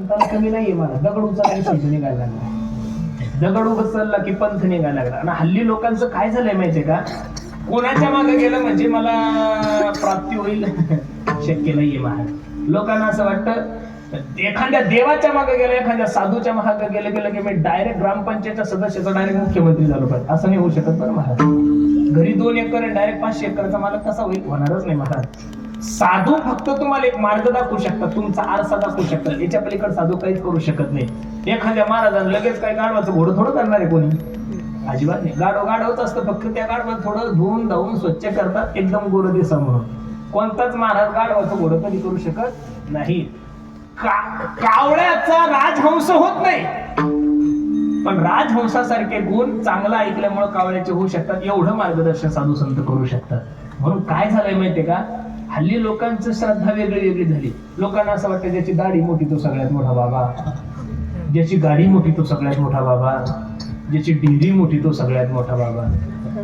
पंथाला कमी नाहीये मला. दगड उचलला की पंथ निघायला लागला, दगड उचलला की पंथ निघायला लागला. आणि हल्ली लोकांचं काय झालंय माहितीये का, कोणाच्या मागे गेलं म्हणजे मला प्राप्ती होईल शक्य नाहीये महाराज. लोकांना असं वाटतं एखाद्या देवाच्या मागे गेलं, एखाद्या साधूच्या मागे गेलं की मी डायरेक्ट ग्रामपंचायतच्या सदस्याचा डायरेक्ट मुख्यमंत्री झालो पाहिजे, असं नाही होऊ शकत बरं महाराज. घरी 2 एकर डायरेक्ट 500 एकरचा मालक कसा होईल, होणारच नाही महाराज. साधू फक्त तुम्हाला एक मार्ग दाखवू शकतात, तुमचा आरसा दाखवू शकतात, याच्या पलीकडे साधू काहीच करू शकत नाही. एखाद्या महाराजांना लगेच काही गाढवाचं घोडं थोडं करणार आहे कोणी, अजिबात नाही. गाढवच असतं, फक्त त्या गाढवात थोडं धुवून धावून स्वच्छ करतात एकदम गोड दिसा म्हणून. कोणताच महाराज गाढवाचं घोडं कधी करू शकत नाही. कावळ्याचा राजहंस होत नाही, पण राजहंसासारखे गुण चांगला ऐकल्यामुळे कावळ्याचे होऊ शकतात. एवढं मार्गदर्शन साधू संत करू शकतात. म्हणून काय झालंय माहितीये का, हल्ली लोकांची श्रद्धा वेगळी झाली. लोकांना असं वाटतं ज्याची दाढी मोठी तो सगळ्यात मोठा बाबा, ज्याची गाडी मोठी तो सगळ्यात मोठा बाबा, ज्याची डेअरी मोठी तो सगळ्यात मोठा बाबा.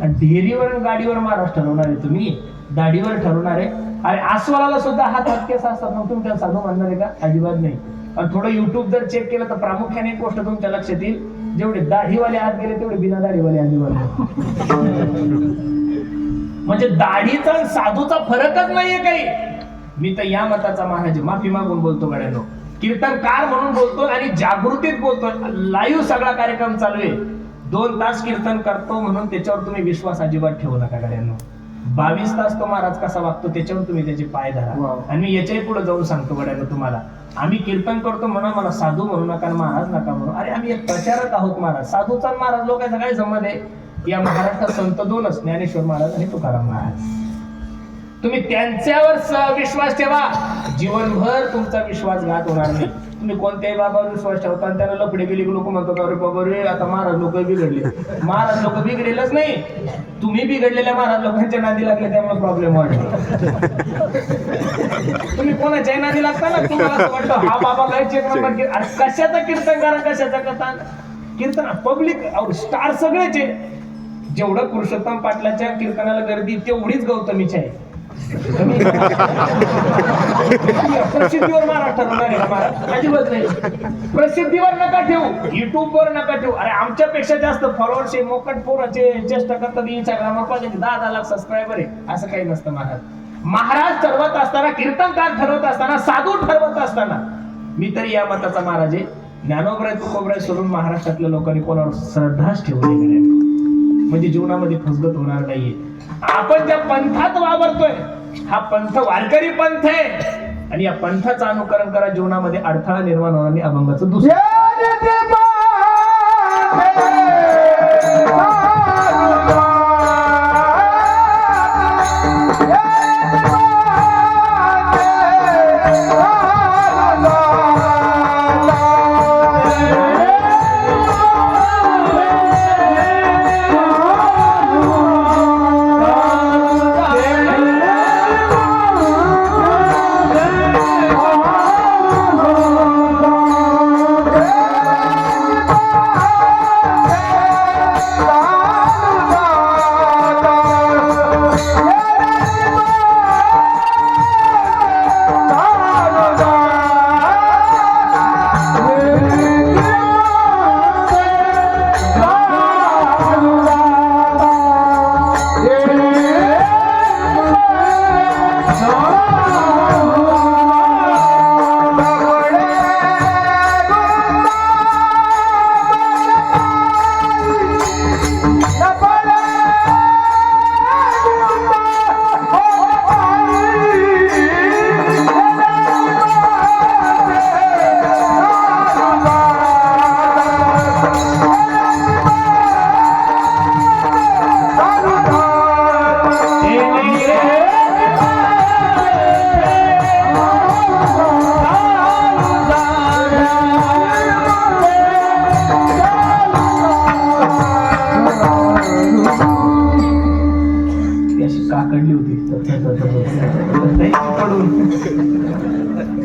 आणि डेअरीवर गाडीवर महाराज ठरवणार आहे तुम्ही, दाढीवर ठरवणार आहे. अरे आस्वाला सुद्धा हात केस असतात, मग तुम्ही त्याला साधू म्हणणार आहे का, अजिबात नाही. आणि थोडं युट्यूब जर चेक केलं तर प्रामुख्याने एक गोष्ट तुमच्या लक्षात येईल, जेवढे दाढीवाले हात गेले तेवढे बिना दाढीवाले अजिबात. म्हणजे दाढीचा आणि साधूचा फरकच नाहीये काही. मी तर या मताचा महाराज, माफी मागून बोलतो गड्यानो, कीर्तनकार म्हणून बोलतो आणि जागृतीत बोलतो. लाईव्ह सगळा कार्यक्रम चालू आहे, 2 तास कीर्तन करतो म्हणून त्याच्यावर तुम्ही विश्वास अजिबात ठेवू नका गड्यानो. 22 तास तो महाराज कसा वागतो त्याच्यावर तुम्ही त्याचे पाय धरा. आणि मी याच्याही पुढे जाऊन सांगतो गड्यानो तुम्हाला, आम्ही कीर्तन करतो म्हणून मला साधू म्हणू नका, महाराज नका म्हणू. अरे आम्ही एक प्रचारक आहोत महाराज. साधूचा महाराज लोकांचा काय संबंध आहे. या महाराष्ट्रात संत 2च, ज्ञानेश्वर महाराज आणि तुकाराम महाराज. तुम्ही त्यांच्यावर विश्वास ठेवा, जीवनभर तुमचा विश्वासघात होणार नाही. तुम्ही कोणत्याही बाबावर विश्वास ठेवता आणि त्याला लफडे गेली लोक म्हणतात अरे बाबा रे आता महाराज लोक बिघडले. महाराज लोक बिघडेलच नाही, तुम्ही बिघडलेल्या महाराज लोकांच्या नादी लागले त्यामुळे प्रॉब्लेम वाटतो. तुम्ही कोणाच्याही नादी लागता ना, तुम्हाला असं वाटतं हा बाबा काय चेक नंबर. अरे कशाचा कीर्तन करा, कशाचा कथा कीर्तन, पब्लिक स्टार सगळेच. जेवढं पुरुषोत्तम पाटलाच्या कीर्तनाला गर्दी तेवढीच गौतमीची आहे. प्रसिद्धीवर महाराज ठरवणार आहे महाराज, अजिबात नाही. प्रसिद्धीवर नका ठेवू, युट्यूबवर नका ठेवू. अरे आमच्यापेक्षा जास्त फॉलोअर्स आहे, मोकट पोराचे चेष्टा करतात इंस्टाग्रामवर पाहिजे 10 लाख सबस्क्रायबर आहे, असं काही नसतं महाराज. महाराज ठरवत असताना, कीर्तनकार ठरवत असताना, साधू ठरवत असताना, मी तरी या मताचा महाराज आहे. ज्ञानोबराय तुकोबराय सोडून महाराष्ट्रातल्या लोकांनी कोणावर श्रद्धाच ठेवली गेली, म्हणजे जीवनामध्ये फसगत होणार नाहीये. आपण ज्या पंथात वावरतोय हा पंथ वारकरी पंथ आहे, आणि या पंथाचं अनुकरण करा, जीवनामध्ये अडथळा निर्माण होणार नाही. अभंगाचं दुसरं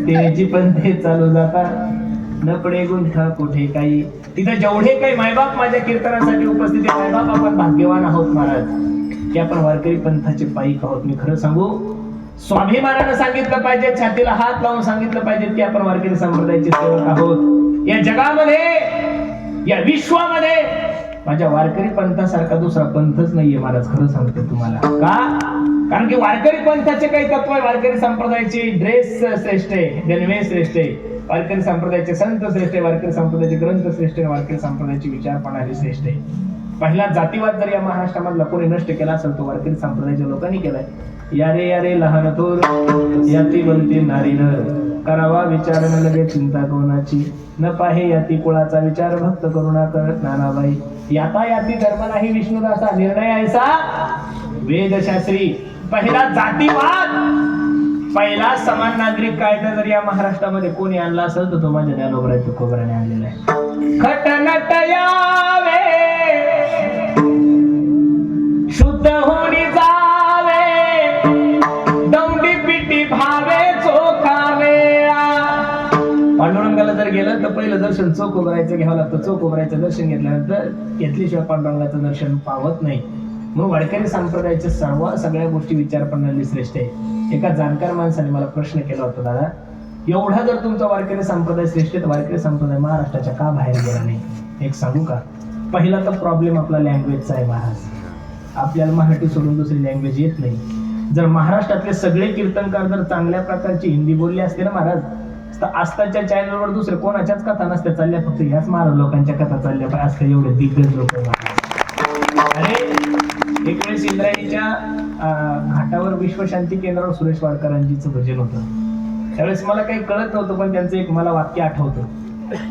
त्याची पण ते चालू जाता न पडे गुंठा कुठे काही. तिथं जेवढे काही मायबाप माझ्या कीर्तनासाठी उपस्थित आहे, मायबाप आपण भाग्यवान आहोत महाराज की आपण वारकरी पंथाचे पायीक आहोत. मी खरं सांगू, स्वाभिमानानं सांगितलं पाहिजे, छातीला हात लावून सांगितलं पाहिजे की आपण वारकरी संप्रदायाचे सेवक आहोत. या जगामध्ये, या विश्वामध्ये माझ्या वारकरी पंथासारखा दुसरा पंथच नाहीये महाराज. खरं सांगतो तुम्हाला. का? कारण की वारकरी पंथाचे काही तत्व आहे. वारकरी संप्रदायाची ड्रेस श्रेष्ठ आहे, गणवेश श्रेष्ठ आहे, वारकरी संप्रदायाचे संत श्रेष्ठ आहे, वारकरी संप्रदायाचे ग्रंथ श्रेष्ठ आहे, वारकरी संप्रदायाची विचार प्रणाली श्रेष्ठ आहे. पहिला जातीवाद जर या महाराष्ट्रामधला कोणी नष्ट केला असेल तो वारकरी संप्रदायाच्या लोकांनी केलाय. यारे यारे लहान थोर याती बनते नारी नर, करावा विचार न लगे चिंता कोणाची, न पाहे याती कुळाचा विचार भक्त करुणा करत नानाबाई. याता याती धर्म नाही विष्णुदासा, निर्णय ऐसा वेदशास्त्री. पहिला जातीवाद, पहिला समान नागरिक कायदा जर या महाराष्ट्रामध्ये कोणी आणला असेल तर तो माझ्या ज्ञानोबराय तुकोबराने आणलेला आहे. खटनट यावे शुद्ध होणी जावे, दौंडी पिटी भावे चोखावे. पांडुरंगाला जर गेलं तर पहिलं दर्शन चोख उभरायचं घ्यावं लागतं. चोख उभरायचं दर्शन घेतल्यानंतर घेतल्याशिवाय पांडुरंगाचं दर्शन पावत नाही. म्हणून वारकरी संप्रदायाच्या सगळ्या गोष्टी विचार प्रणाली श्रेष्ठ आहे. एका जाणकार माणसाने मला प्रश्न केला होता, दादा एवढा जर तुमचा वारकरी संप्रदाय श्रेष्ठ आहे तर वारकरी संप्रदाय महाराष्ट्राच्या का बाहेर गेला नाही? एक सांगू का? पहिला तर प्रॉब्लेम आपला लँग्वेजचा आहे महाराज. आपल्याला मराठी सोडून दुसरी लँग्वेज येत नाही. जर महाराष्ट्रातले सगळे कीर्तनकार जर चांगल्या प्रकारची हिंदी बोलले असते ना महाराज, तर आस्ताच्या चॅनलवर दुसरे कोणाच्याच कथा नसत्या चालल्या, फक्त ह्याच महाराज लोकांच्या कथा चालल्या पाहिजे असते. एवढे दिग्गज लोक. अरे एक वेळेस इंद्रायणीच्या घाटावर विश्वशांती केंद्रावर सुरेश वाडकरांजीचं भजन होतं. त्यावेळेस मला काही कळत नव्हतं, पण त्यांचं एक मला वाक्य आठवतं.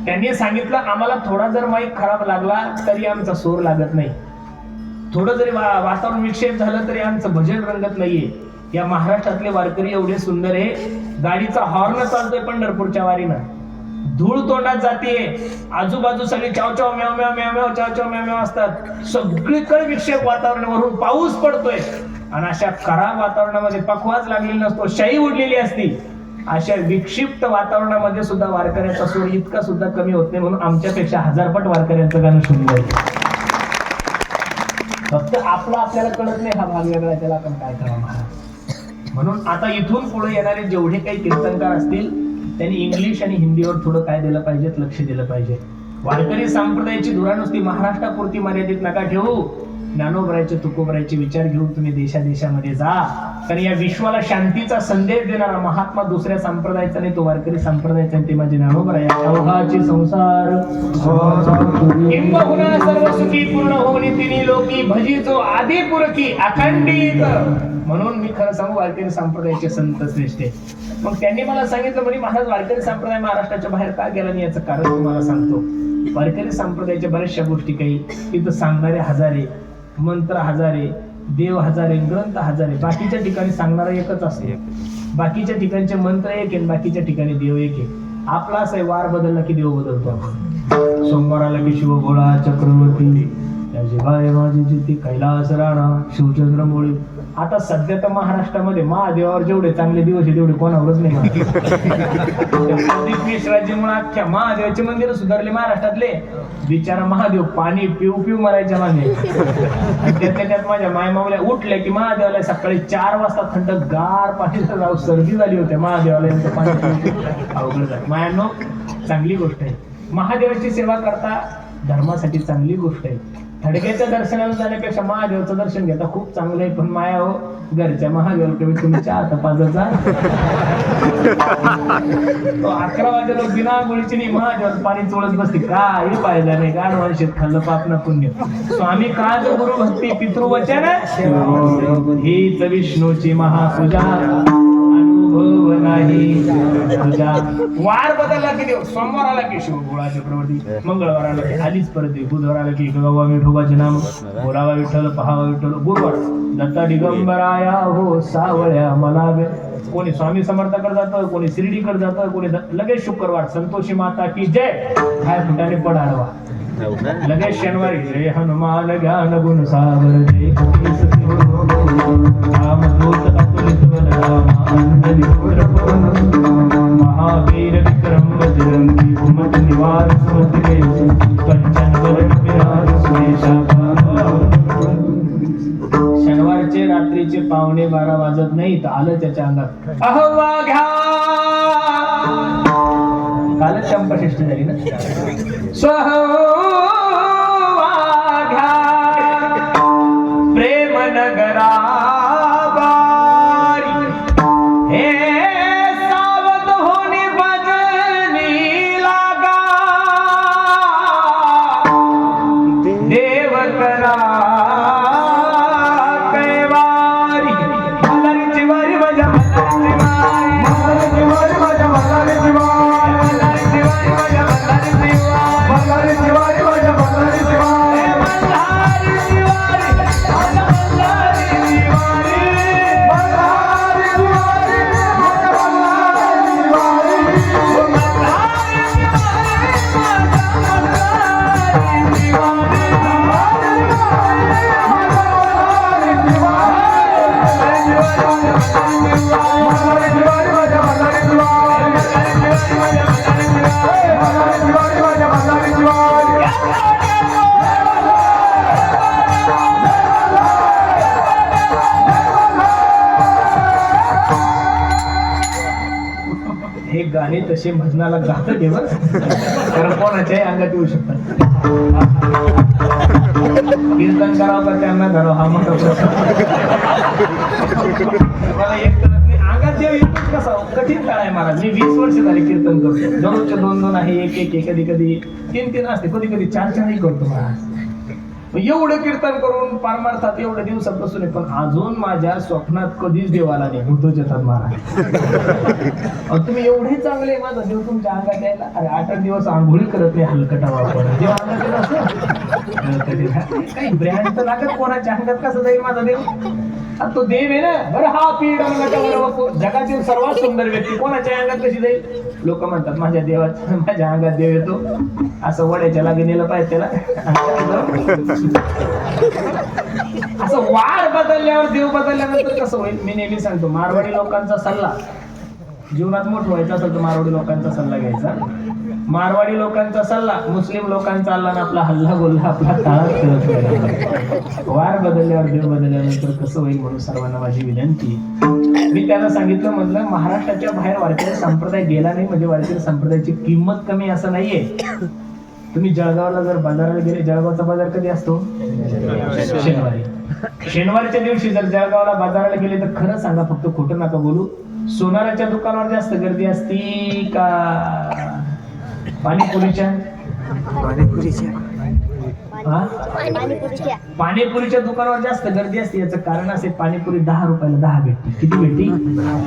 त्यांनी सांगितलं, आम्हाला थोडा जर माईक खराब लागला तरी आमचा सूर लागत नाही, थोडं जरी वातावरण विक्षेप झालं तरी आमचं भजन रंगत नाहीये. या महाराष्ट्रातले वारकरी एवढे सुंदर आहे. गाडीचा हॉर्न चालतोय पंढरपूरच्या वारीनं, धूळ तोंडात जातीये, आजूबाजू सगळे चाव चाव म्याव म्याव म्याव म्याव चाव चाव म्याव म्याव असतात. सगळीकडे विक्षेप वातावरण, वरून पाऊस पडतोय आणि अशा खराब वातावरणामध्ये पखवाज लागलेली नसतो, शाई उडलेली असती. अशा विक्षिप्त वातावरणामध्ये सुद्धा वारकऱ्याचा सूर इतका सुद्धा कमी होत नाही. म्हणून आमच्यापेक्षा 1000 पट वारकऱ्यांचं गाणं सुंदर आहे. फक्त आपल्याला कळत नाही, हा भाग वेगळा, त्याला आपण काय करावं महाराज. म्हणून आता इथून पुढे येणारे जेवढे काही कीर्तनकार असतील त्यांनी इंग्लिश आणि हिंदीवर थोडं काय दिलं पाहिजे, लक्ष दिलं पाहिजे. वारकरी संप्रदायाची धुरा नुसती महाराष्ट्रापुरती मर्यादित नका ठेवू. ज्ञानोबरायचे तुकोबरायचे विचार घेऊन तुम्ही देशादेशामध्ये जा. कारण या विश्वाला शांतीचा संदेश देणारा महात्मा दुसऱ्या संप्रदायाचा नाही, तो वारकरी संप्रदायाचा. ते माझे ज्ञानोबराय. अवघाची संसार किंबहुना सर्व सुखी पूर्ण होणी तिन्ही लोकी, भजीचो आदी पुरकी अखंडित. म्हणून मी खरं सांगू, वारकरी संप्रदायाचे संत श्रेष्ठ आहे. मग त्यांनी मला सांगितलं, म्हणजे महाराज वारकरी संप्रदाय महाराष्ट्राच्या बाहेर का गेला नाही याचं कारण तुम्हाला सांगतो. वारकरी संप्रदायाच्या बऱ्याचशा गोष्टी काही इथं सांगणारे हजारे, मंत्र हजारे, देव हजारे, ग्रंथ हजारे. बाकीच्या ठिकाणी सांगणारा एकच असते, बाकीच्या ठिकाणचे मंत्र एक आहे, बाकीच्या ठिकाणी देव एक आहे. आपला असं आहे, वार बदलला की देव बदलतो आपण. सोमवार आला की शिव भोळा चक्रवर्ती, त्याची बाय माझी जिती कैलास राणा शिवचंद्र मोळी. आता सध्या तर महाराष्ट्रामध्ये महादेवावर जेवढे चांगले दिवस आहे तेवढे कोणावरच नाही. मिश्राजीमुळे अख्ख्या महादेवाचे मंदिर सुधारले महाराष्ट्रातले. बिचारा महादेव पाणी पिऊ पिऊ मरायच्या मागे. त्यात माझ्या मायमावल्या उठल्या की महादेवाला सकाळी 4 वाजता थंड गार पाणी राहू सर्दी झाली होती महादेवाला. यांचं पाणी अवघड झालं. मायानो चांगली गोष्ट आहे, महादेवाची सेवा करता धर्मासाठी चांगली गोष्ट आहे. थडग्याच्या दर्शनाला जाण्यापेक्षा महादेवाचं दर्शन घेता खूप चांगलं आहे. पण माया हो, घरच्या महादेवाला कमी तुम्ही चहा पाजाचा. 11 वाजेला बिना गोळीची नाही महादेवाला पाणी चोळत बसते. काही पाहिलं नाही, गाड वर्षात खाल्लं पाप ना पुण्य. स्वामी काज गुरु भक्ती पितृवचन हीच विष्णूची महापूजा, अनुभव नाही तुझा. वार बदलला की देव, सोमवार आला की शिव भोळा चक्रवर्ती, मंगळवार आला की आलीच परत, बुधवार आला की गवा विठोबाचे नाम, बोलावा विठ्ठल पहावा विठ्ठल. गुरुवार दत्ता दिगंबराया हो सावळ्या मला. कोणी स्वामी समर्थाकडे जातं, कोणी शिर्डीकडे जातं, कोणी लगेच शुक्रवार संतोषी माता की जय, काय फुटाने पड आडवा. लगेच शनिवारी जय हनुमान ज्ञान गुण सागर जय महावीर विक्रम बजरंगी कुमत निवार शनिवारचे रात्रीचे 11:15 वाजत चालत नाही तर आलं त्याच्या अंगात अहवा घ्या. कालच चंपाषष्ठी झाली ना. स्वहवा घ्या प्रेम नगरा हे सावध होणे भजनी लागा. देव करा कैवारी मल्हारीची वारी माझ्या मल्हारीची वारी माझ्या मल्हारीची वारी मल्हारीची वारी माझ्या मल्हारीची वारी मल्हारीची वारी माझ्या मल्हारीची वारी मल्हारीची वारी माझ्या मल्हारीची वारी हे गाणे तसे भजनाला गात देव कारण कोणाच्याही अंगात येऊ शकतात. कीर्तन करावं का त्यांना धरावं हा मोठा प्रश्न. मला एक कळत नाही अंगात देव येतोच कसा कठीण काळ आहे महाराज. मी 20 वर्ष झाले कीर्तन करतो. दररोजचे 2-2 आहे, 1-1 कधी कधी 3-3 असते, कधी कधी 4-4 करतो महाराज. एवढं कीर्तन करून पारमार्थात एवढ्या दिवसात बसून आहे पण अजून माझ्या स्वप्नात कधीच देव आला नाही. भूतोच येतात महाराज. तुम्ही एवढे चांगले माझा देव तुमच्या अंगात यायला. अरे 8 दिवस आंघोळी करत नाही हलकटा वापर देव अंगात येत असं काही ब्रँड तर लागत कोणाच्या अंगात कसं जाईल माझा देव. तो देव आहे ना बरं. हा पीड जगातील सर्वात सुंदर व्यक्ती कोणाच्या अंगात कशी जाईल. लोक म्हणतात माझ्या देवाच्या माझ्या अंगात देव येतो असं वड्याच्या लागे नेलं पाहिजे त्याला. असं वाढ बदलल्यावर देव बदलल्यानंतर कसं होईल. मी नेहमी सांगतो मारवाडी लोकांचा सल्ला जीवनात मोठं व्हायचं असेल तर मारवाडी लोकांचा सल्ला घ्यायचा. मारवाडी लोकांचा सल्ला मुस्लिम लोकांचा अल्ला ना आपला हल्ला बोलला आपला काळात करत. वार बदलल्यावर देव बदलल्यानंतर कसं होईल म्हणून सर्वांना माझी विनंती. मी त्यांना सांगितलं म्हटलं महाराष्ट्राच्या बाहेर वारकरी संप्रदाय गेला नाही म्हणजे वारकरी संप्रदायाची किंमत कमी असं नाहीये. तुम्ही जळगावला जर बाजाराला गेले जळगावचा बाजार कधी असतो शनिवारी. शनिवारच्या दिवशी जर जळगावला बाजाराला गेले तर खरं सांगा फक्त खोटं नका बोलू. सोनाराच्या दुकानावर जास्त गर्दी असती का पाणीपुरीच्या पाणीपुरीच्या दुकानावर जास्त गर्दी असते. याचं कारण असे पाणीपुरी 10 रुपयाला 10 भेटते. किती भेटती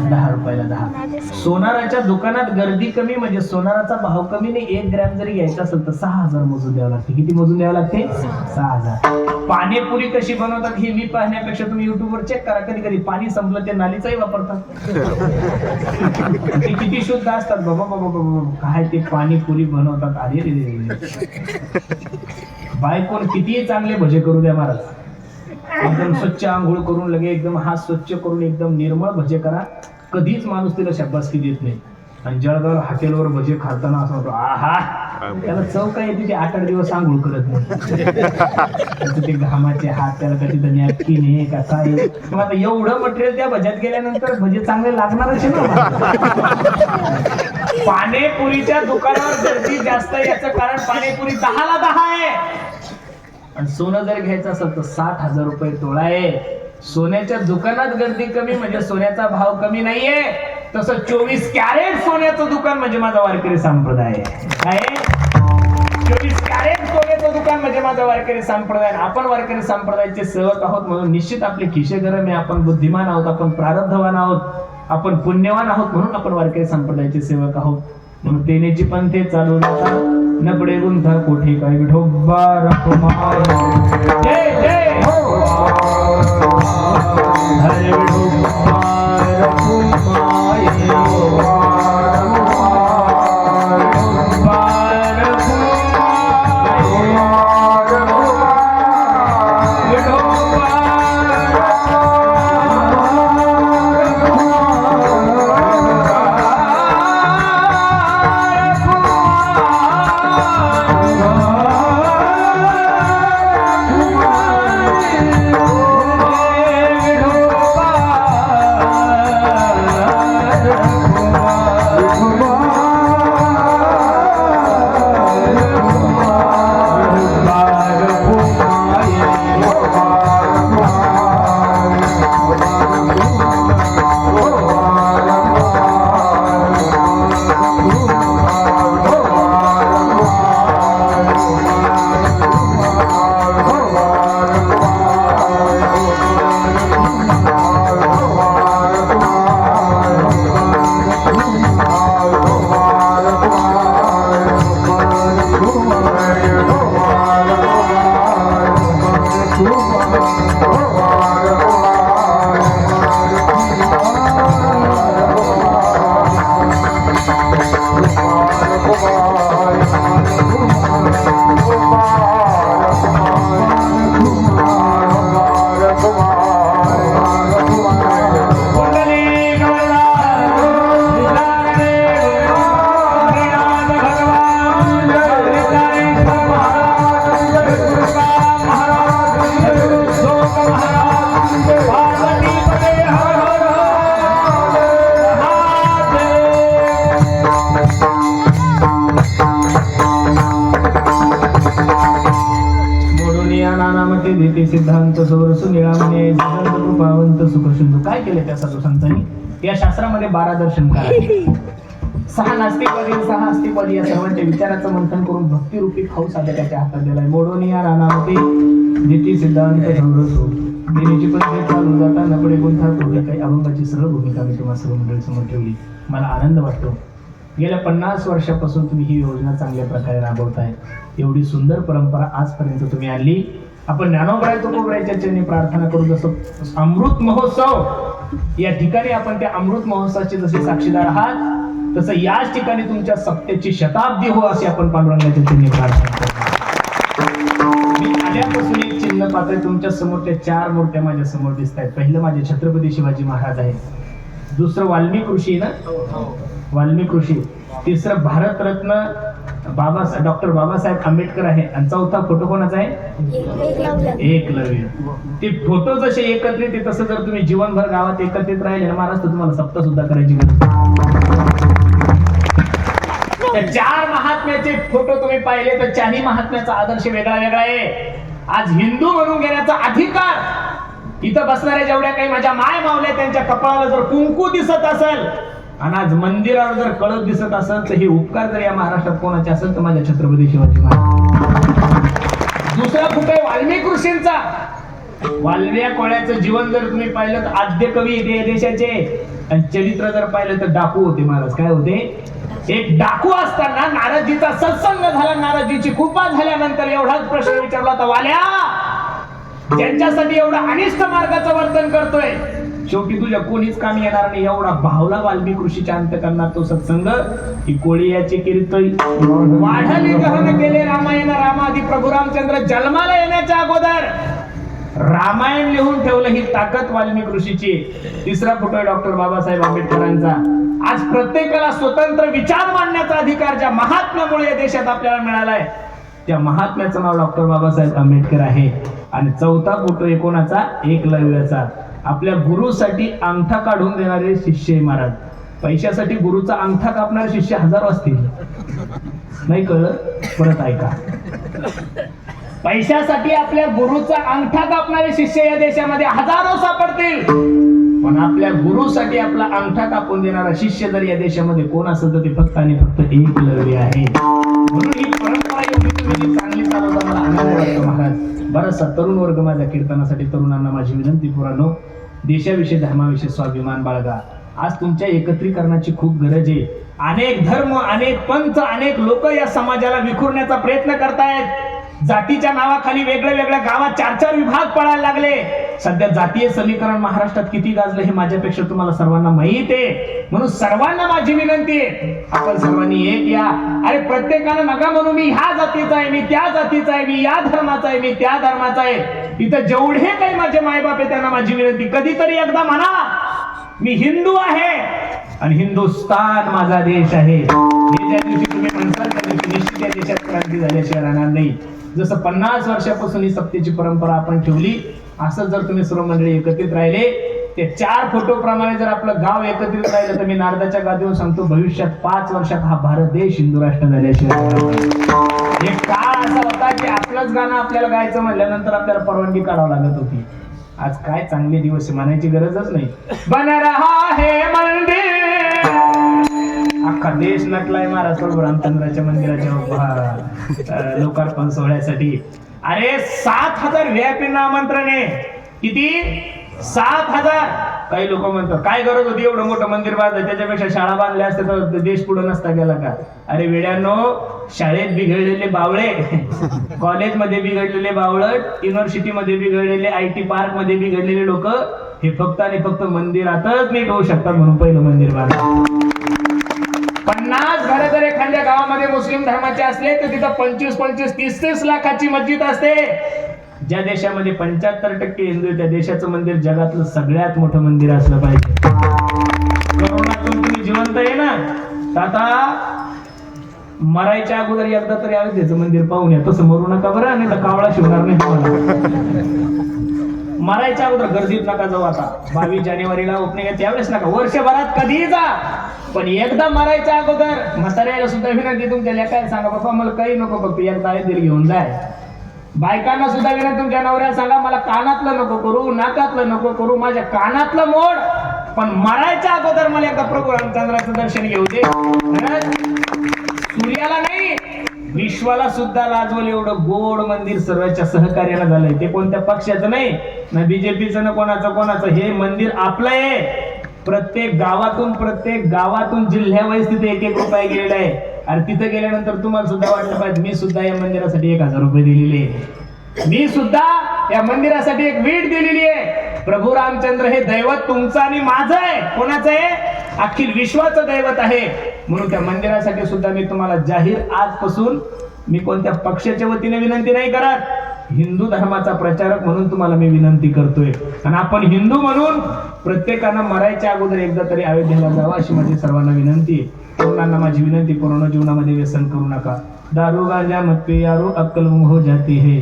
10 रुपयाला 10. सोनाराच्या दुकानात गर्दी कमी म्हणजे सोनाराचा भाव कमी नाही. 1 ग्रॅम जरी घ्यायचा असेल तर 6,000 मोजून द्यावं लागते. किती मोजून द्यावं लागते 6,000. पाणीपुरी कशी बनवतात हे मी पाहण्यापेक्षा तुम्ही युट्यूबवर चेक करा. कधी कधी पाणी संपलं ते नालीचाही वापरतात. ते किती शुद्ध असतात बाबा बाबा काय ते पाणीपुरी बनवतात. अरे बायकोन कितीही चांगले भजे करू द्या महाराज एकदम स्वच्छ आंघोळ करून लगे एकदम हात स्वच्छ करून एकदम निर्मळ भजे करा कधीच माणूस तिला शाबासकी देत नाही. आणि जळगाव हॉटेलवर भजे खाताना असं होतो आहा त्याला चव काय येते. ते 8-8 दिवस आंघोळ करत नाही. त्याचं ते घामाचे हात त्याला कधी नॅपकिन आहे का काय. मग आता एवढं मटेरियल त्या भज्यात गेल्यानंतर भजे चांगले लागणारच आहे ना. पाणीपुरीच्या दुकानावर गर्दी जास्त याचं कारण पाणीपुरी 10ला 10 आहे. आणि सोनं जर घ्यायचं असेल तर 60,000 रुपये तोळा आहे. सोन्याच्या दुकानात गर्दी कमी म्हणजे सोन्याचा भाव कमी नाहीये. तसं 24 कॅरेट सोन्याचं दुकान म्हणजे माझा वारकरी संप्रदाय आहे. 24 कॅरेट सोन्याचं दुकान म्हणजे माझा वारकरी संप्रदाय. आपण वारकरी संप्रदायाचे सेवक आहोत म्हणून निश्चित आपले खिशे गरम आहे. आपण बुद्धिमान आहोत, आपण प्रारब्धवान आहोत, आपण पुण्यवान आहोत म्हणून आपण वारकरी संप्रदायाचे सेवक आहोत. म्हणून तेनेची पंथे चालू नका नपडे गुंथा कोठे काय विठोबा रखुमाय जय जय हो हरे विठोबा रखुमाय देते सिद्धांत सोरसु निळामणे सिद्धांत कृपावंत सुखसिंधू. काय केले त्या साधू संतांनी? या शास्त्रामध्ये 12 दर्शन काय, 6 नास्तिकवादी 6 आस्तिकवादी या सर्वांच्या विचाराचं मंथन करून भक्तिरूपी खाऊ साधकाच्या हातात दिलाय. मोडोनी या रानावती देते सिद्धांत सोरसु देण्याची पण चालू जाता नकडे गुंथा कोठे काही अभंगाची सरळ भूमिका मी तुम्हाला सर्व मंडळी समोर ठेवली. मला आनंद वाटतो गेल्या 50 वर्षापासून तुम्ही ही योजना चांगल्या प्रकारे राबवताय. एवढी सुंदर परंपरा आजपर्यंत तुम्ही आणली. आपण ज्ञानोबराय तुकोबरायच्या चरणी प्रार्थना करू. जसं अमृत महोत्सव या ठिकाणी आपण त्या अमृत महोत्सवाचे जसे साक्षीदार आहात तसं याच ठिकाणी तुमच्या सत्तेची शताब्दी हो अशी आपण पांडुरंगाच्या चरणी प्रार्थना करू. मी आल्यापासून एक चिन्ह पाहतोय. तुमच्या समोर त्या 4 मूर्त्या माझ्या समोर दिसत आहेत. पहिलं माझे छत्रपती शिवाजी महाराज आहे, दुसरं वाल्मिक ऋषी ना वाल्मिक ऋषी, तिसरं भारतरत्न डॉक्टर बाबासाहेब आंबेडकर आहे आणि चौथा फोटो कोणाचा आहे? एकलव्य. ते फोटो जसे एकत्रित आहे तसं जर तुम्ही जीवनभर गावात एकत्रित राहिले ना महाराज तर तुम्हाला सप्ताह सुद्धा करायची गरज. त्या 4 महात्म्याचे फोटो तुम्ही पाहिले तर 4ही महात्म्याचा आदर्श वेगळा वेगळा आहे. आज हिंदू म्हणून घेण्याचा अधिकार इथं बसणाऱ्या जेवढ्या काही माझ्या माय मावल्या त्यांच्या कपाळाला जर कुंकू दिसत असेल आणि आज मंदिरावर जर कळस दिसत असेल तर हे उपकार जर या महाराष्ट्रात कोणाचे असेल तर माझ्या छत्रपती शिवाजी महाराज. दुसरा कुठे वाल्मिक ऋषींचा. वाल्मिया कोळ्याचं जीवन जर तुम्ही पाहिलं तर आद्य कवी या देशाचे आणि चरित्र जर पाहिलं तर डाकू होते महाराज. काय होते? एक डाकू असताना नारदजीचा सत्संग झाला. नारदजीची कृपा झाल्यानंतर एवढाच प्रश्न विचारला तर वाल्या ज्यांच्यासाठी एवढं अनिष्ट मार्गाचं वर्तन करतोय शेवटी तुझ्या कोणीच कामी येणार नाही. एवढा भावला वाल्मिक ऋषीच्या अंतकरणात तो सत्संग. ही कोळीयाची कीर्तन वाढली गहन केले रामायण रामादी प्रभू रामचंद्र जन्माला येण्याच्या अगोदर रामायण लिहून ठेवलं. ही ताकद वाल्मिक ऋषीची. तिसरा फोटो आहे डॉक्टर बाबासाहेब आंबेडकरांचा. आज प्रत्येकाला स्वतंत्र विचार मांडण्याचा अधिकार ज्या महात्म्यामुळे या देशात आपल्याला मिळालाय त्या महात्म्याचं नाव डॉक्टर बाबासाहेब आंबेडकर आहे. आणि चौथा फोटो आहे कोणाचा? एकलव्याचा. आपल्या गुरुसाठी अंगठा काढून देणारे शिष्य महाराज. पैशासाठी गुरुचा अंगठा कापणारे शिष्य हजारो असतील. नाही कळलं? परत ऐका. पैशासाठी आपल्या गुरुचा अंगठा कापणारे शिष्य या देशामध्ये हजारो सापडतील, पण आपल्या गुरुसाठी आपला अंगठा कापून देणारा शिष्य जर या देशामध्ये कोण असेल तर ते फक्त आणि फक्त एकलव्य आहे. म्हणून ही परंपरा एवढी तुम्ही चांगली चालवता मला आनंद वाटतो महाराज. बराचसा तरुण वर्ग माझ्या कीर्तनासाठी तरुणांना माझी विनंती पुरानो, देशाविषयी धर्माविषयी स्वाभिमान बाळगा. आज तुमच्या एकत्रीकरणाची खूप गरज आहे. अनेक धर्म अनेक पंथ अनेक लोक या समाजाला विखुरण्याचा प्रयत्न करतायत. जातीच्या नावाखाली वेगळ्या वेगळ्या गावात 4-4 विभाग पडायला लागले. सध्या जातीय समीकरण महाराष्ट्रात किती गाजलं हे माझ्यापेक्षा तुम्हाला सर्वांना माहित आहे. म्हणून सर्वांना माझी विनंती आहे आपण सर्वांनी एक या. अरे प्रत्येकानं नका म्हणू मी ह्या जातीचा आहे, मी त्या जातीचा आहे, मी या धर्माचा आहे, मी त्या धर्माचा आहे. इथं जेवढे काही माझे मायबाप आहे त्यांना माझी विनंती, कधीतरी एकदा म्हणा मी हिंदू आहे आणि हिंदुस्तान माझा देश आहे. हे ज्या दिवशी तुम्ही म्हणताल त्या दिवशी निश्चित या देशात क्रांती झाल्याशिवाय राहणार नाही. जसं 50 वर्षापासून ही सत्तेची परंपरा आपण ठेवली असं जर तुम्ही सर्व मंडळी एकत्रित राहिले ते 4 फोटो प्रमाणे जर आपलं गाव एकत्रित राहिलं तर मी नारदाच्या गादीवर सांगतो भविष्यात 5 वर्षात हा भारत देश हिंदू राष्ट्र झाल्याशिवाय. एक काळ असा होता की आपलंच गाणं आपल्याला गायचं म्हणल्यानंतर आपल्याला परवानगी काढावी लागत होती. आज काय चांगले दिवस म्हणायची गरजच नाही. बन रहा है मंदिर. अख्खा देश नटलाय महाराष्ट्र रामचंद्राच्या मंदिराच्या लोकार्पण सोहळ्यासाठी. अरे 7,000 VIP आमंत्रण आहे. किती? 7,000. काही लोक म्हणतात काय गरज होती एवढं मोठं मंदिर बांधायचं, त्याच्यापेक्षा शाळा बांधल्या असत्या तर देश पुढे नसता गेला का? अरे वेड्यानो, शाळेत बिघडलेले बावळे, कॉलेजमध्ये बिघडलेले बावळट, युनिव्हर्सिटीमध्ये बिघडलेले, IT पार्क मध्ये बिघडलेले लोक हे फक्त आणि फक्त मंदिरातच नीट होऊ शकतात म्हणून पहिलं मंदिर बांधलं. 50 घरं जर एखाद्या गावामध्ये मुस्लिम धर्माचे असले तर तिथं 25-25, 30-30 लाखाची मस्जिद असते. ज्या देशामध्ये 75% हिंदू त्या देशाचं मंदिर जगातलं सगळ्यात मोठं मंदिर असलं पाहिजे. करोनातून तुम्ही जिवंत आहे ना, तर आता मरायच्या अगोदर एकदा तरी अयोध्येचं मंदिर पाहून या. तसं मरू नका बरं, नाही तर कावळा शिवणार नाही तुम्हाला. मरायच्या अगोदर गर्दीत नका जाऊ. आता 22 जानेवारीला ओपनिंग आहे त्यावेळेस नका, वर्षभरात कधीही जा, पण एकदा मरायच्या अगोदर म्हाताऱ्याला सुद्धा विनंती तुमच्या लेकायला सांगा बाबा मला काही नको, फक्त एकदा अयोध्येला घेऊन जाय. बायकांना सुद्धा विनंती, तुमच्या नवऱ्याला सांगा मला कानातलं नको करू, नाकातलं नको करू, माझ्या कानातलं मोड, पण मरायच्या अगोदर मला एकदा प्रभू रामचंद्राचं दर्शन घेऊ दे. सूर्याला नाही, विश्वाला सुद्धा लाजवल एवढं गोड मंदिर सर्वांच्या सहकार्यानं झालंय. ते कोणत्या पक्षाचं नाही, ना बीजेपीचं, ना कोणाचं. हे मंदिर आपलं आहे. प्रत्येक गावातून जिल्ह्यावाईज तिथे 1-1 रुपये गेलेला आहे. आणि तिथे गेल्यानंतर तुम्हाला सुद्धा वाटलं पाहिजे मी सुद्धा या मंदिरासाठी 1000 रुपये दिलेले आहे, मी सुद्धा या मंदिरासाठी एक वीट दिलेली आहे. प्रभू रामचंद्र हे दैवत तुमचं आणि माझं आहे. कोणाचं आहे? अखिल विश्वाचं दैवत आहे. म्हणून त्या मंदिरासाठी सुद्धा मी तुम्हाला जाहीर आजपासून, मी कोणत्या पक्षाच्या वतीने विनंती नाही करत, हिंदू धर्माचा प्रचारक म्हणून तुम्हाला मी विनंती करतोय. आणि आपण हिंदू म्हणून प्रत्येकानं मरायच्या अगोदर एकदा तरी अयोध्येला जावं अशी माझी सर्वांना विनंती आहे. तरुणांना माझी विनंती, पूर्ण जीवनामध्ये व्यसन करू नका. दारू गांजा मत पे यारो अक्कल हो जाती है,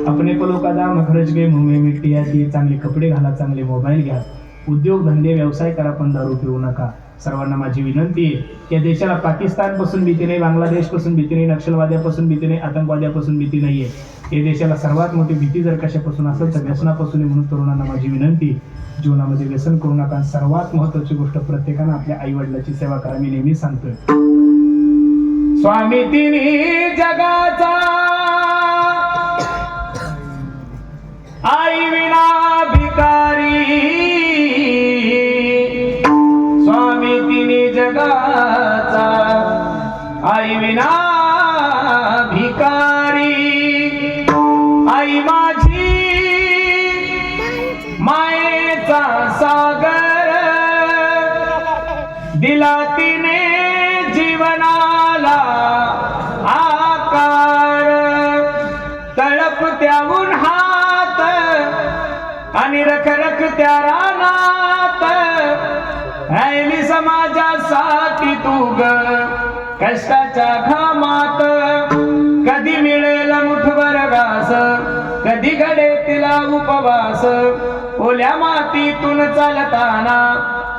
अपने पलों का दाम खर्च गए मुंह में मिट्टी आती है. चांगले कपडे घाला, चांगले मोबाईल घ्या, उद्योग धंदे व्यवसाय करा, पण दारू पिऊ नका. सर्वांना माझी विनंती आहे. या देशाला पाकिस्तान पासून भीती नाही, बांगलादेश पासून भीती नाही, नक्षलवाद्यापासून भीती नाही, आतंकवाद्यापासून भीती नाहीये. या देशाला सर्वात मोठी भीती जर कशापासून असेल तर व्यसनापासून. म्हणून तरुणांना माझी विनंती, जीवनामध्ये व्यसन करू नका. सर्वात महत्वाची गोष्ट, प्रत्येकानं आपल्या आई वडिलांची सेवा करा. मी नेहमी सांगतोय, स्वामी तिन्ही जगाचा आई विना भिकारी, स्वामी तिन्ही जगाचा आई विना भिकारी. आई माझी मायेचा सागर, दिला तिने जीवनाला आकार. तळपत्या उन्हात आणि रखरखत्या रानात, राहिली समाजासाठी तू ग कष्टाच्या घामात. कधी मिळेल मुठभर घास, कधी घडे तिला उपवास. ओल्या मातीतून चालताना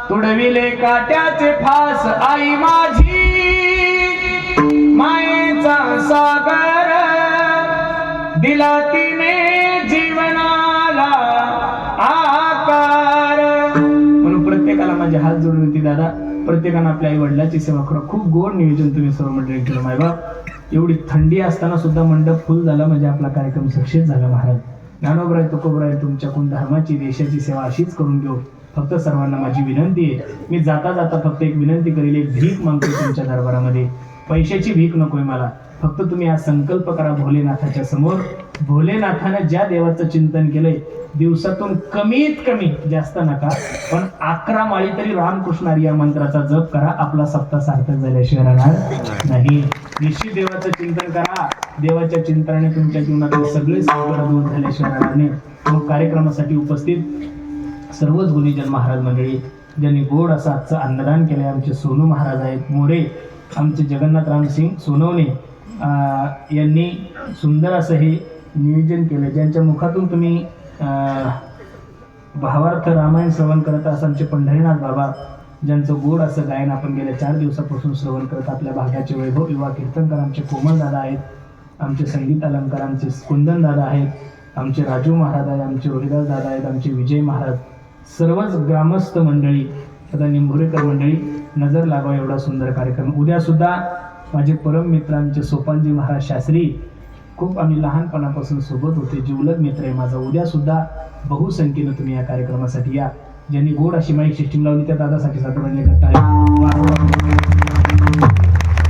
तुडविले काट्याचे फास. आई माझी मायेचा सागर, दिला तिने जीवनाला आकार. म्हणून प्रत्येकाला माझे हात जोडून होती दादा, प्रत्येकानं आपल्या आई वडिलांची सेवा करा. खूप गोड नियोजन तुम्ही सर्व मंडळी केलं. मायबाप, एवढी थंडी असताना सुद्धा मंडप फुल झाला म्हणजे आपला कार्यक्रम सक्सेस झाला. महाराज ज्ञानोबराय तुकोबराय तुमच्याकडून धर्माची देशाची सेवा अशीच करून घेऊ. फक्त सर्वांना माझी विनंती आहे, मी जाता जाता फक्त एक विनंती करेल, एक भीक मागतो तुमच्या दरबारामध्ये. पैशाची भीक नकोय मला, फक्त तुम्ही आज संकल्प करा भोलेनाथाच्या समोर. भोलेनाथानं ज्या देवाचं चिंतन केलंय, दिवसातून कमीत कमी, जास्त नका पण 11 माळी तरी रामकृष्ण हरी या मंत्राचा जप करा. आपला सप्ताह सार्थक झाल्याशिवाय राहणार नाही. निश्चित देवाचं चिंतन करा. देवाच्या चिंतनाने तुमच्या जीवनातील सगळे संकट दूर झाल्याशिवाय राहणार नाही. मग कार्यक्रमासाठी उपस्थित सर्वच गुणीजन महाराज मंडळी, ज्यांनी गोड असं आजचं अन्नदान केलंय, आमचे सोनू महाराज आहेत मोरे, आमचे जगन्नाथ रामसिंग सोनवणे यांनी सुंदर असं हे नियोजन केलं, ज्यांच्या मुखातून तुम्ही भावार्थ रामायण श्रवण करत असाल. आमचे पंढरीनाथ बाबा, ज्यांचं गोड असं गायन आपण गेल्या 4 दिवसापासून श्रवण करत आपल्या भागाचे वैभव युवा कीर्तनकार आमचे कोमल दादा आहेत, आमचे संगीत अलंकार आमचे कुंदन दादा आहेत, आमचे राजू महाराज आहेत, आमचे रोहिदास दादा आहेत, आमचे विजय महाराज, सर्वच ग्रामस्थ मंडळी, आता निंभोरेकर मंडळी, नजर लागावा एवढा सुंदर कार्यक्रम. उद्या सुद्धा माझे परम मित्र आमचे सोपानजी महाराज शास्त्री, खूप आम्ही लहानपणापासून सोबत होते, जिवलग मित्र आहे माझा. उद्या सुद्धा बहुसंख्येनं तुम्ही या कार्यक्रमासाठी या. ज्यांनी गोड अशी माईक सिस्टीम लावली त्या दादासाठी सातवडने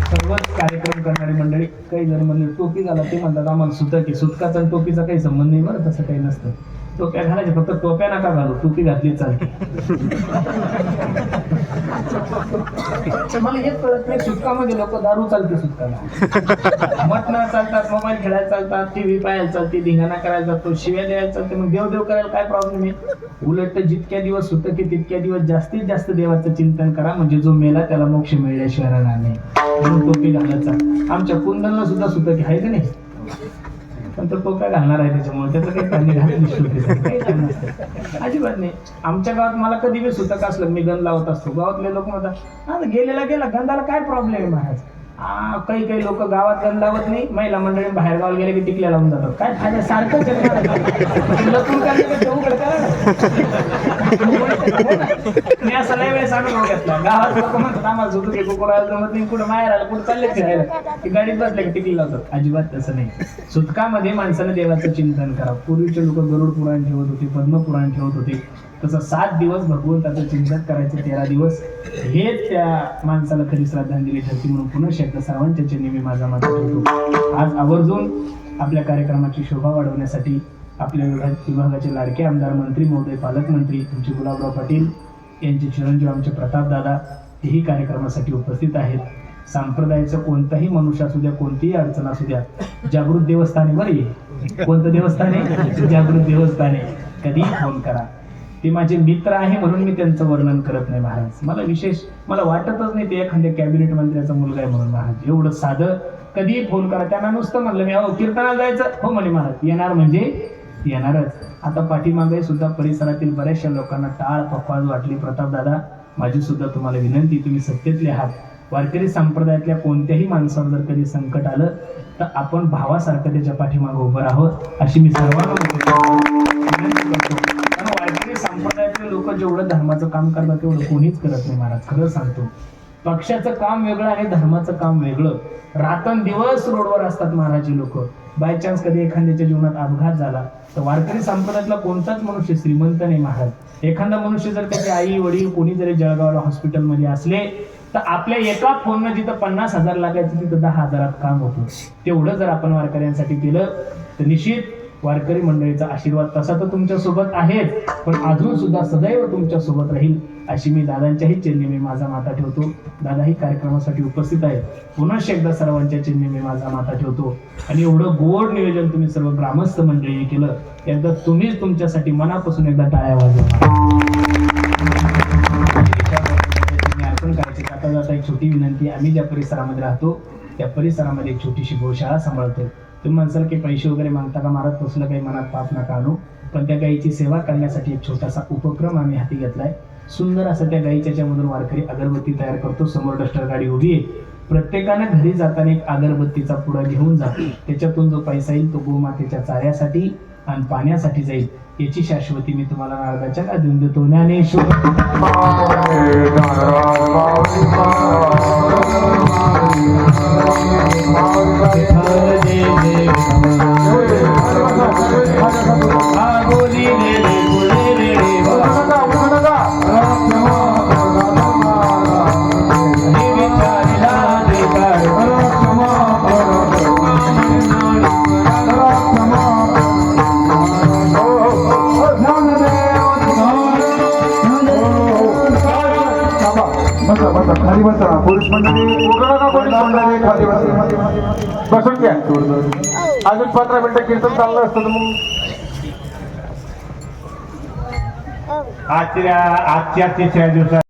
सर्वच कार्यक्रम करणारी मंडळी. काही जण म्हणले टोपी घाला, ते म्हणतात आम्हाला सुतक, सुतकाचा आणि टोपीचा काही संबंध नाही बरं, तसं काही नसतं. टोप्या घालायचे, फक्त टोप्या नका घालू, टोपी घातली चालते. मला हेच कळत नाही, सुटकामध्ये लोक दारू चालते, सुटकाला मटणं चालतात, मोबाईल खेळायला चालतात, टीव्ही पाहायला चालते, धिंगाणा करायला जातो, शिव्या द्यायला चालते. मग देव करायला काय प्रॉब्लेम आहे? उलट जितक्या दिवस सुतक आहे तितक्या दिवस जास्तीत जास्त देवाचं चिंतन करा, म्हणजे जो मेला त्याला मोक्ष मिळल्याशिवाय राहणार नाही. म्हणून टोपी घालायचा. आमच्या कुंदनला सुद्धा सुतक आहे का नाही, पण तो टोप्या घालणार आहे, त्याच्यामुळे त्याचं काही पाणी घालत अजिबात नाही. आमच्या गावात मला कधी बी सुतक असलं मी गंध लावत असतो. गावातले लोक म्हणतात हा गेलेला गेला, गंधाला काय प्रॉब्लेम आहे महाराज? काही काही लोक गावात गण लावत नाही, महिला मंडळी बाहेर गावाला गेले की टिकल्या लावून जातात. काय फायदा, सारखंच आहे ना. लपून काढलं की ठेवून मी असं लय वेळेस अनुभव घेतला. गावात लोक म्हणतात आम्हाला झोपू घे, कुणाला जमत नाही, कुठं माहेर आलं, कुठं चालले फिरायला, की गाडीत बसले की टिकली लावतात. अजिबात तसं नाही. सुतकामध्ये माणसानं देवाचं चिंतन करा. पूर्वीचे लोक गरुड पुराण ठेवत होते, पद्म पुराण ठेवत होते. तसं 7 दिवस भगवंताचं चिंतन करायचं, 13 दिवस हेच त्या माणसाला खरी श्रद्धांजली ठरते. म्हणून पुन्हा शब्द सर्वांच्या चरणी मी माझा माता ठेवतो. आज आवर्जून आपल्या कार्यक्रमाची शोभा वाढवण्यासाठी आपल्या विभागाचे लाडके आमदार, मंत्री महोदय, पालकमंत्री तुमचे गुलाबराव पाटील यांचे चिरंजीव आमचे प्रताप दादा हेही कार्यक्रमासाठी उपस्थित आहेत. संप्रदायाचं कोणताही मनुष्य असू द्या, कोणतीही अडचण असू द्या, जागृत देवस्थाने बरं ये. कोणतं देवस्थान आहे? जागृत देवस्थाने. कधीही फोन करा. ते माझे मित्र आहे म्हणून मी त्यांचं वर्णन करत नाही महाराज. मला विशेष मला वाटतच नाही ते एखाद्या कॅबिनेट मंत्र्याचा मुलगा आहे म्हणून महाराज. एवढं साधं. कधीही फोन करा. त्यांना नुसतं म्हणलं मी हो कीर्तनाला जायचं, हो म्हणे महाराज. येणार म्हणजे येणारच. आता पाठीमागे सुद्धा परिसरातील बऱ्याचशा लोकांना टाळ पकवाज वाटली. प्रताप दादा, माझी सुद्धा तुम्हाला विनंती, तुम्ही सत्तेतले आहात. वारकरी संप्रदायातल्या कोणत्याही माणसावर जर कधी संकट आलं तर आपण भावासारखं त्याच्या पाठीमागे उभं राहावं अशी मी सर्वांना विनंती करतो. कारण वारकरी संप्रदायातले लोक जेवढं धर्माचं काम करतात तेवढं कोणीच करत नाही महाराज. खरं सांगतो. पक्षाचं काम वेगळं आणि धर्माचं काम वेगळं. रात्रंदिवस रोडवर असतात महाराज लोक. बाय चान्स कधी एखाद्याच्या जीवनात अपघात झाला तर वारकरी संप्रदायातला कोणताच मनुष्य श्रीमंत नाही महाराज. एखादा मनुष्य जर त्याचे आई वडील कोणी जरी जळगावला हॉस्पिटलमध्ये असले तर आपल्या एका फोननं जिथं 50,000 लागायचं तिथं 10,000 काम होतं. तेवढं जर आपण वारकऱ्यांसाठी केलं तर निश्चित वारकरी मंडळीचा आशीर्वाद तसा तर तुमच्या सोबत आहेच, पण अजून सुद्धा सदैव तुमच्या सोबत राहील अशी मी दादांच्याही चरणी मी माझा माता ठेवतो. दादाही कार्यक्रमासाठी उपस्थित आहेत. पुन्हा एकदा सर्वांच्या चरणी मी माझा माता ठेवतो. आणि एवढं गोड नियोजन तुम्ही सर्व ग्रामस्थ मंडळीने केलं, एकदा तुम्हीच तुमच्यासाठी मनापासून एकदा टाळ्या वाजवा. अर्पण करायचे. जाता जाता एक छोटी विनंती. आम्ही ज्या परिसरामध्ये राहतो त्या परिसरामध्ये एक छोटीशी गोशाळा सांभाळतो. तुम्ही म्हणसाल की पैसे वगैरे मागता का महाराज? तसलं काही मनात पाप नका आणू, पण त्या गायीची सेवा करण्यासाठी एक छोटासा उपक्रम आम्ही हाती घेतलाय. सुंदर असं त्या गायीच्या मधून वारकरी अगरबत्ती तयार करतो. समोर डस्टर गाडी उभी आहे. प्रत्येकानं घरी जाताना एक अगरबत्तीचा पुडा घेऊन जा. त्याच्यातून जो पैसा येईल तो गोमातेच्या चाऱ्यासाठी आणि पाण्यासाठी जाईल. याची शाश्वती मी तुम्हाला नारदाच्या का देऊन देतो. ज्ञानेश्वर खाली बसा. पोलीस मंडळी खाली बसा. बसून घ्या. अजून 15 मिनिटं कीर्तन चाललं असतं तर मग आजच्या 3ऱ्या दिवसात